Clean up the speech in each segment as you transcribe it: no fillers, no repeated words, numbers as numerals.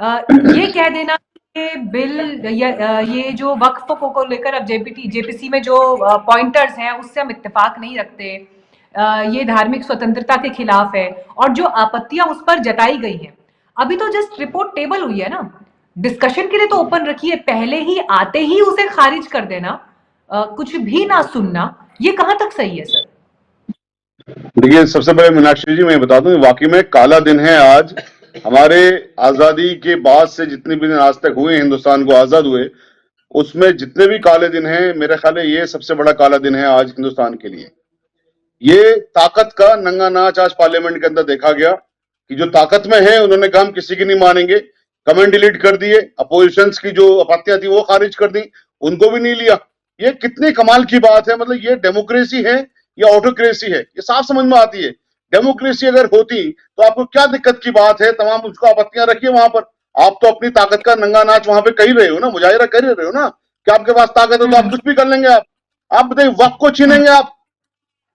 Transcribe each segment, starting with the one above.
ये कह देना कि बिल ये जो वक्फ को लेकर अब जेपीसी में जो पॉइंटर्स हैं उससे हम इत्तेफाक नहीं रखते, ये धार्मिक स्वतंत्रता के खिलाफ है, और जो आपत्तियां उस पर जताई गई हैं, अभी तो जस्ट रिपोर्ट टेबल हुई है ना, डिस्कशन के लिए तो ओपन रखी है, पहले ही आते ही उसे खारिज कर देना, कुछ भी ना सुनना, ये कहां तक सही है सर? देखिए, सबसे पहले मीनाक्षी जी मैं बता दूं, वाकई में काला दिन है आज। हमारे आजादी के बाद से जितने भी दिन आज तक हुए, हिंदुस्तान को आजाद हुए, उसमें जितने भी काले दिन हैं, मेरे ख्याल है ये सबसे बड़ा काला दिन है आज हिंदुस्तान के लिए। ये ताकत का नंगा नाच आज पार्लियामेंट के अंदर देखा गया कि जो ताकत में है उन्होंने कहा हम किसी की नहीं मानेंगे, कमेंट डिलीट कर दिए, अपोजिशन की जो आपत्तियां थी वो खारिज कर दी, उनको भी नहीं लिया। ये कितनी कमाल की बात है, मतलब ये डेमोक्रेसी है या ऑटोक्रेसी है, ये साफ समझ में आती है। डेमोक्रेसी अगर होती तो आपको क्या दिक्कत की बात है, तमाम उसको आपत्तियां रखिए वहां पर। आप तो अपनी ताकत का नंगा नाच वहां पे कर ही रहे हो ना, मुजाहिरा कर ही रहे हो ना कि आपके पास ताकत है तो आप कुछ भी कर लेंगे। आप बताइए, वक्त को छीनेंगे आप?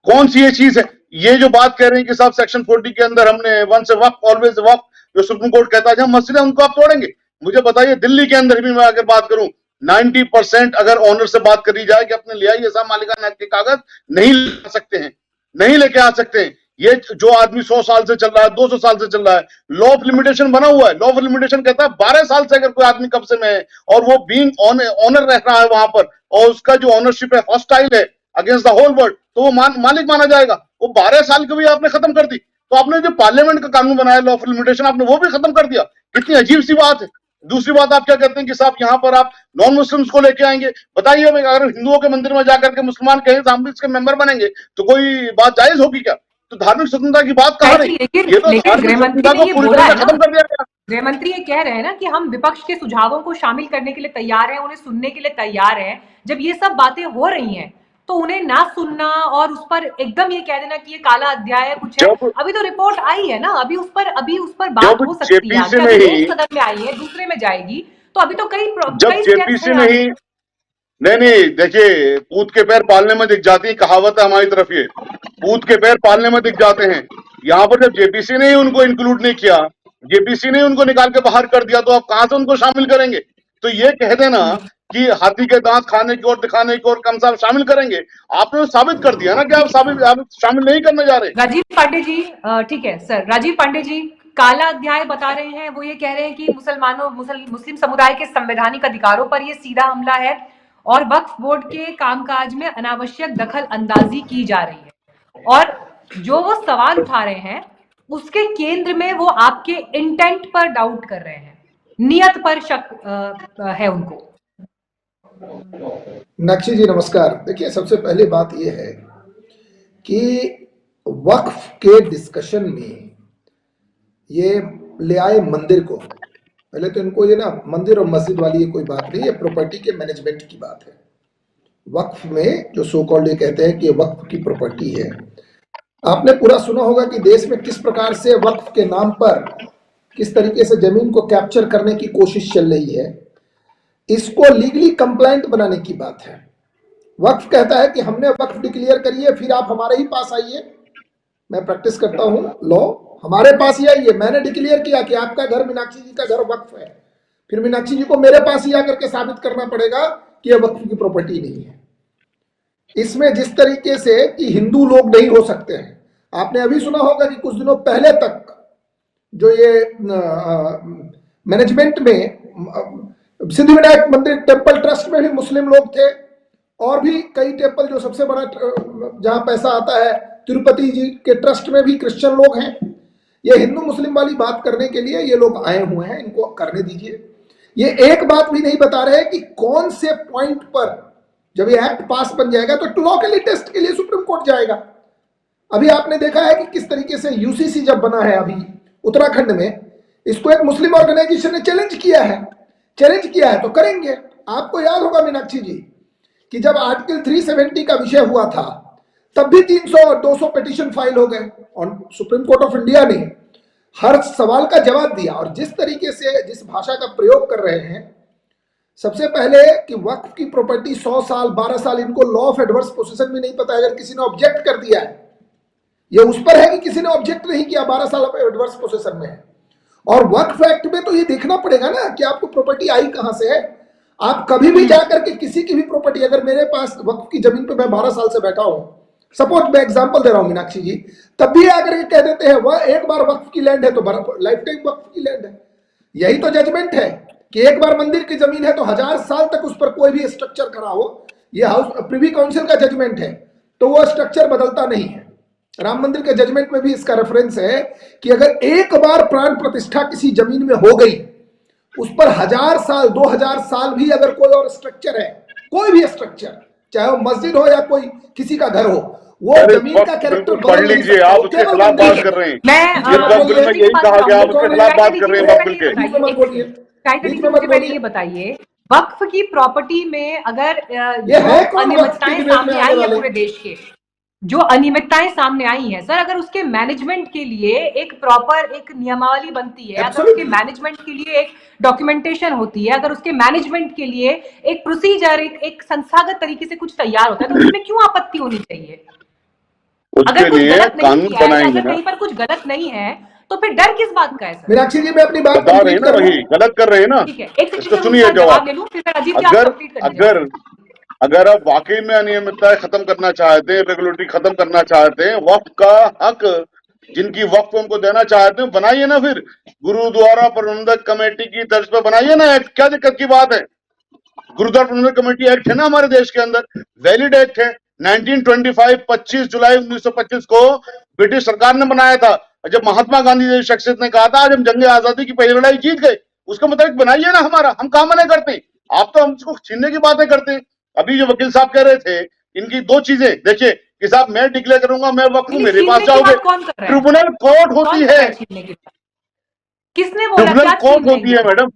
कौन सी ये चीज है? ये जो बात कह रहे हैं कि साहब सेक्शन 40 के अंदर हमने वन से वक्त ऑलवेज वक्त, जो सुप्रीम कोर्ट कहता है जहां मसले उनको आप तोड़ेंगे। मुझे बताइए, दिल्ली के अंदर भी मैं अगर बात करूं, 90% अगर ऑनर से बात करी जाए कि अपने लिया ये सब मालिकाना हक के कागज नहीं ला सकते हैं, नहीं लेके आ सकते हैं। ये जो आदमी 100 साल से चल रहा है, 200 साल से चल रहा है, लॉ ऑफ लिमिटेशन बना हुआ है। लॉ ऑफ लिमिटेशन कहता है 12 साल से अगर कोई आदमी कब्जे में है और वो बीइंग ऑनर रह रहा है वहां पर, और उसका जो ऑनरशिप है हॉस्टाइल है अगेंस्ट द होल वर्ल्ड, तो वो मालिक माना जाएगा। वो 12 साल की भी आपने खत्म कर दी। तो आपने जो पार्लियामेंट का कानून बनाया लॉ ऑफ लिमिटेशन, आपने वो भी खत्म कर दिया। कितनी अजीब सी बात है। दूसरी बात, आप क्या कहते हैं कि साहब यहाँ पर आप नॉन मुस्लिम्स को लेके आएंगे। बताइए, अगर हिंदुओं के मंदिर में जाकर के मुसलमान कहें हम भी इसके मेंबर बनेंगे तो कोई बात जायज होगी क्या? तो धार्मिक स्वतंत्रता की बात कहां रही? ये तो धार्मिक स्वतंत्रता को पूरी तरह से खत्म कर दिया गया। गृह मंत्री ये कह रहे हैं ना कि हम विपक्ष के सुझावों को शामिल करने के लिए तैयार हैं, उन्हें सुनने के लिए तैयार हैं। जब ये सब बातें हो रही हैं तो उन्हें ना सुनना और उस पर एकदम ये कह देना कि ये काला अध्याय है, कुछ है। अभी तो रिपोर्ट आई है ना, अभी उस पर बात हो सकती है। एक सदन में आई है, दूसरे में जाएगी, तो अभी तो जब जेपीसी नहीं, देखिए, पूत के पैर पालने में दिख जाती है, कहावत है हमारी तरफ, ये पूत के पैर पालने में दिख जाते हैं। यहाँ पर जब जेपीसी ने उनको इंक्लूड नहीं किया, जेपीसी ने उनको निकाल के बाहर कर दिया, तो आप कहां से उनको शामिल करेंगे? तो ये कह देना कि हाथी के दांत खाने की और दिखाने की और कम साहब शामिल करेंगे, आपने तो साबित कर दिया ना कि आप शामिल नहीं करने जा रहे। राजीव पांडे जी, ठीक है सर, राजीव पांडे जी काला अध्याय बता रहे हैं। वो ये कह रहे हैं कि मुस्लिम समुदाय के संवैधानिक अधिकारों पर ये सीधा हमला है और वक्फ बोर्ड के कामकाज में अनावश्यक दखल अंदाजी की जा रही है, और जो वो सवाल उठा रहे हैं उसके केंद्र में वो आपके इंटेंट पर डाउट कर रहे हैं, नियत पर शक है उनको। मीनाक्षी जी नमस्कार। देखिए, सबसे पहली बात यह है कि वक्फ के डिस्कशन में ये ले आए मंदिर को। पहले तो इनको ये ना मंदिर और मस्जिद वाली ये कोई बात नहीं है, प्रॉपर्टी के मैनेजमेंट की बात है। वक्फ में जो सो कॉल्ड ये कहते हैं कि ये वक्फ की प्रॉपर्टी है। आपने पूरा सुना होगा कि देश में किस प्रकार से वक्फ के नाम पर किस तरीके से जमीन को कैप्चर करने की कोशिश चल रही है। इसको लीगली कंप्लाइंट बनाने की बात है। वक्फ कहता है कि हमने वक्फ डिक्लेयर करिए, फिर आप हमारे ही पास आइए। मैं प्रैक्टिस करता हूं लॉ, हमारे पास ही आइए। मैंने डिक्लेयर किया कि आपका घर, मीनाक्षी जी का घर वक्फ है, फिर मीनाक्षी जी को मेरे पास ही आकर के साबित करना पड़ेगा कि यह वक्फ की प्रॉपर्टी नहीं है। इसमें जिस तरीके से कि हिंदू लोग नहीं हो सकते हैं, आपने अभी सुना होगा कि कुछ दिनों पहले तक जो ये मैनेजमेंट में सिद्धिविनायक मंदिर टेम्पल ट्रस्ट में भी मुस्लिम लोग थे, और भी कई टेम्पल जो सबसे बड़ा जहां पैसा आता है तिरुपति जी के ट्रस्ट में भी क्रिश्चियन लोग हैं। ये हिंदू मुस्लिम वाली बात करने के लिए ये लोग आए हुए हैं, इनको करने दीजिए। ये एक बात भी नहीं बता रहे कि कौन से पॉइंट पर जब ये एक्ट पास बन जाएगा तो लॉ के लिए टेस्ट के लिए सुप्रीम कोर्ट जाएगा। अभी आपने देखा है कि किस तरीके से यूसीसी जब बना है अभी उत्तराखंड में, इसको एक मुस्लिम ऑर्गेनाइजेशन ने चैलेंज किया है तो करेंगे। आपको याद होगा मीनाक्षी जी कि जब आर्टिकल 370 का विषय हुआ था तब भी 300 और 200 पिटीशन फाइल हो गए, और सुप्रीम कोर्ट ऑफ इंडिया ने हर सवाल का जवाब दिया। और जिस तरीके से जिस भाषा का प्रयोग कर रहे हैं, सबसे पहले कि वक्फ की प्रॉपर्टी 100 साल 12 साल, इनको लॉ ऑफ एडवर्स पोजीशन भी नहीं पता। अगर किसी ने ऑब्जेक्ट कर दिया है, ये उस पर है कि किसी ने ऑब्जेक्ट नहीं किया, 12 साल एडवर्स पोजीशन में है, और वक्फ एक्ट में तो ये देखना पड़ेगा ना कि आपको प्रॉपर्टी आई कहां से है। आप कभी भी जाकर के किसी की भी प्रॉपर्टी, अगर मेरे पास वक्फ की जमीन पे मैं 12 साल से बैठा हूं, सपोज मैं एग्जांपल दे रहा हूं मीनाक्षी जी, तब भी आकर के कह देते हैं वह एक बार वक्फ की लैंड है तो लाइफ टाइम वक्फ की लैंड है। यही तो जजमेंट है कि एक बार मंदिर की जमीन है तो 1000 साल तक उस पर कोई भी स्ट्रक्चर खड़ा हो। यह हाउस प्रिवी काउंसिल का जजमेंट है, तो वो स्ट्रक्चर बदलता नहीं है। राम मंदिर के जजमेंट में भी इसका रेफरेंस है कि अगर एक बार प्राण प्रतिष्ठा किसी जमीन में हो गई, उस पर 1000 साल 2000 साल भी अगर कोई और स्ट्रक्चर है, कोई भी स्ट्रक्चर, चाहे वो मस्जिद हो या कोई किसी का घर हो, वो जमीन का कैरेक्टर बिल्कुल पढ़ लीजिए। आप उसके खिलाफ बात कर रहे हैं, मैं ये वक्फ बिल में यही कहा गया, आप उसके खिलाफ बात कर रहे हैं वक्फ बिल के। मुझे पहले ये बताइए, वक्फ की प्रॉपर्टी में अगर ये है जो कौन वक्फ की अनियमितताएं डिबेट में सामने आने आई है वाले? पूरे देश के, जो अनियमितताएं सामने आई हैं सर, अगर उसके मैनेजमेंट के लिए एक प्रॉपर एक नियमावली बनती है, अगर उसके Absolutely. मैनेजमेंट के लिए एक डॉक्यूमेंटेशन होती है, अगर उसके मैनेजमेंट के लिए एक प्रोसीजर, एक संस्थागत तरीके से कुछ तैयार होता है, तो उसमें क्यों आपत्ति होनी चाहिए? उसके अगर कुछ लिए गलत नहीं कानून किया है, बनाएंगे अगर ना। कहीं पर कुछ गलत नहीं है, तो फिर डर किस बात का है सर? मीनाक्षी जी मैं अपनी बात बता रहे हैं कंप्लीट ना, कर वही गलत कर रहे हैं ना। ठीक है, एक इसको सेकंड में सुनिए उसका जवाब जवाब। ले लूं, फिर अजीत जी आप अगर कंप्लीट कर लीजिए। अगर अगर आप वाकई में अनियमितताएं खत्म करना चाहते हैं, रेगुलेटरी खत्म करना चाहते हैं, वक्फ का हक जिनकी वक्फ उनको देना चाहते हैं, बनाइए ना फिर गुरुद्वारा प्रबंधक कमेटी की तर्ज पर बनाइए ना एक्ट। क्या दिक्कत की बात है? गुरुद्वारा प्रबंधक कमेटी एक्ट है ना हमारे देश के अंदर, वैलिड एक्ट है। 1925 25 जुलाई 1925 को ब्रिटिश सरकार ने बनाया था। जब महात्मा गांधी जैसी शख्सियत ने कहा था आज हम जंग आजादी की पहली लड़ाई जीत गए, उसका मतलब बनाइए ना हमारा। हम काम मना करते हैं, आप तो हमको छीनने की बातें करते हैं। अभी जो वकील साहब कह रहे थे, इनकी दो चीजें देखिए कि साहब मैं डिक्लेयर करूंगा मैं वक्फ हूं, मेरे पास जाओगे। कौन कर रहा है? ट्रिब्यूनल कोर्ट होती है, छीनने की बात किसने बोला? ट्रिब्यूनल क्या कोर्ट छीन होती है मैडम।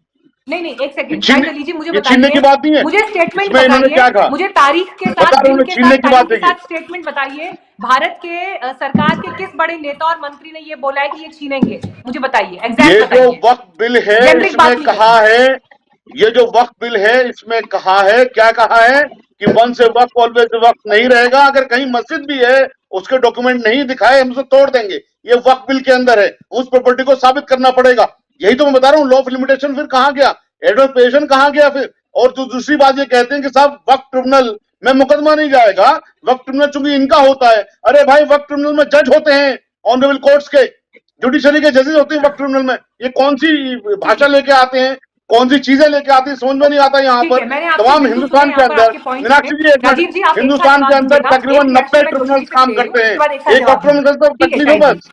नहीं, एक सेकंड छीनने लीजिए, मुझे ये छीनने की बताइए, बात नहीं है। मुझे स्टेटमेंट इसमें इन्होंने क्या बताइए, कहा? मुझे तारीख के बता साथ, रहा हूं दिन मैं, के छीनने साथ, की तारीख बात के देखिए। साथ स्टेटमेंट बताइए। भारत के सरकार के किस बड़े नेता और मंत्री ने ये बोला है कि ये छीनेंगे? मुझे बताइए, एग्जैक्ट ये जो बताइए। वक्फ बिल है जेनरिक बात इसमें नहीं कहा करनी। है, ये जो वक्फ बिल है इसमें कहा है, क्या कहा है कि वन से वक्फ ऑलवेज वक्फ नहीं रहेगा। अगर कहीं मस्जिद भी है उसके डॉक्यूमेंट नहीं दिखाए हम उसे तोड़ देंगे। ये वक्फ बिल के अंदर है, उस प्रॉपर्टी को साबित करना पड़ेगा। यही तो मैं बता रहा हूँ, लॉ ऑफ लिमिटेशन फिर कहां गया, एडवर्पेशन कहां गया फिर। और तो दूसरी बात ये कहते हैं कि साहब वक्फ ट्रिब्यूनल में मुकदमा नहीं जाएगा, वक्फ ट्रिब्यूनल चूंकि इनका होता है। अरे भाई वक्फ ट्रिब्यूनल में जज होते हैं, ऑनरेबल कोर्ट्स के जुडिशरी के जजेस होते हैं वक्फ ट्रिब्यूनल में। ये कौन सी भाषा लेके आते हैं, कौन सी चीजें लेके आते हैं, समझ में नहीं आता। यहाँ पर तमाम हिंदुस्तान के अंदर, मीनाक्षी जी एक मिनट, हिंदुस्तान के अंदर तकरीबन 90 ट्रिब्यूनल्स काम करते हैं, एक वक्फ ट्रिब्यूनल तो तकलीफ है बस।